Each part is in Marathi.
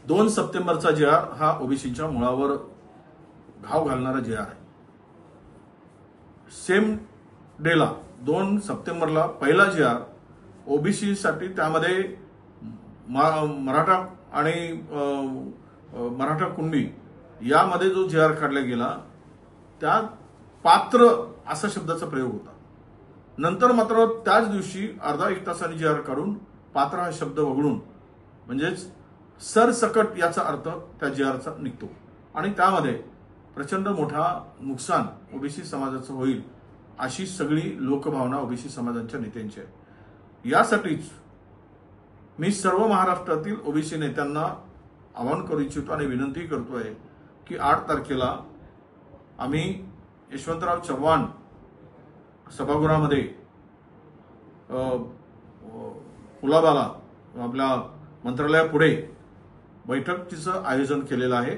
2 सप्टेंबरचा जी आर हा ओबीसीच्या मुळावर घाव घालणारा जी आर आहे। सेम डेला 2 सप्टेंबरला पहिला जी आर ओबीसी साठी त्यामध्ये मराठा आणि मराठा कुणबी यामध्ये जो जी आर काढला गेला त्यात पात्र असा शब्दाचा प्रयोग होता। नंतर मात्र त्याच दिवशी अर्धा एक तासाने जी आर काढून पात्र हा शब्द वगळून म्हणजेच सरसकट याचा अर्थ त्या जी आरचा निघतो आणि त्यामध्ये प्रचंड मोठा नुकसान ओबीसी समाजाचं होईल अशी सगळी लोकभावना ओबीसी समाजाच्या नेत्यांची आहे। यासाठीच मी सर्व महाराष्ट्रातील ओबीसी नेत्यांना आवाहन करू इच्छितो आणि विनंती करतोय की 8 तारखेला आम्ही यशवंतराव चव्हाण सभागृहामध्ये कुलाबाला आपल्या मंत्रालयापुढे बैठकीचं आयोजन केलेलं आहे।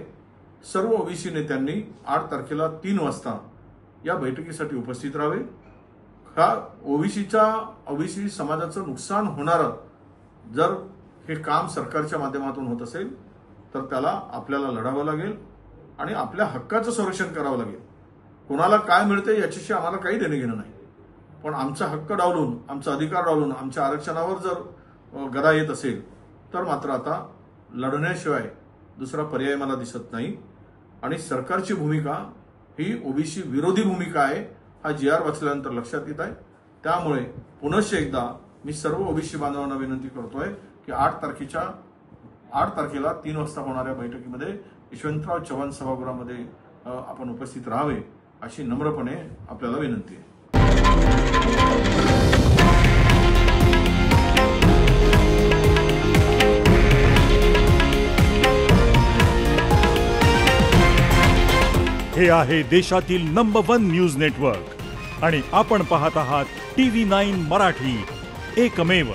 सर्व ओबीसी नेत्यांनी 8 तारखेला 3 वाजता या बैठकीसाठी उपस्थित राहावे। हा ओबीसी समाजाचं नुकसान होणारं जर हे काम सरकारच्या माध्यमातून होत असेल तर त्याला आपल्याला लढावं लागेल आणि आपल्या हक्काचं संरक्षण करावं लागेल। कोणाला काय मिळते याच्याशी आम्हाला काही देणं घेणं नाही, पण आमचा हक्क डावलून, आमचा अधिकार डावलून, आमच्या आरक्षणावर जर गदा येत असेल तर मात्र आता लढण्याशिवाय दुसरा पर्याय मला दिसत नाही आणि सरकारची भूमिका ही ओबीसी विरोधी भूमिका आहे हा जी आर वाचल्यानंतर लक्षात येत आहे। त्यामुळे पुनश्च एकदा मी सर्व ओबीसी बांधवांना विनंती करतोय की 8 तारखेला 3 वाजता होणाऱ्या बैठकीमध्ये यशवंतराव चव्हाण सभागृहामध्ये आपण उपस्थित राहावे अशी नम्रपणे आपल्याला विनंती आहे। हे आहे देशातील नंबर 1 न्यूज नेटवर्क आणि आपण पाहत आहात TV9 मराठी, एकमेव।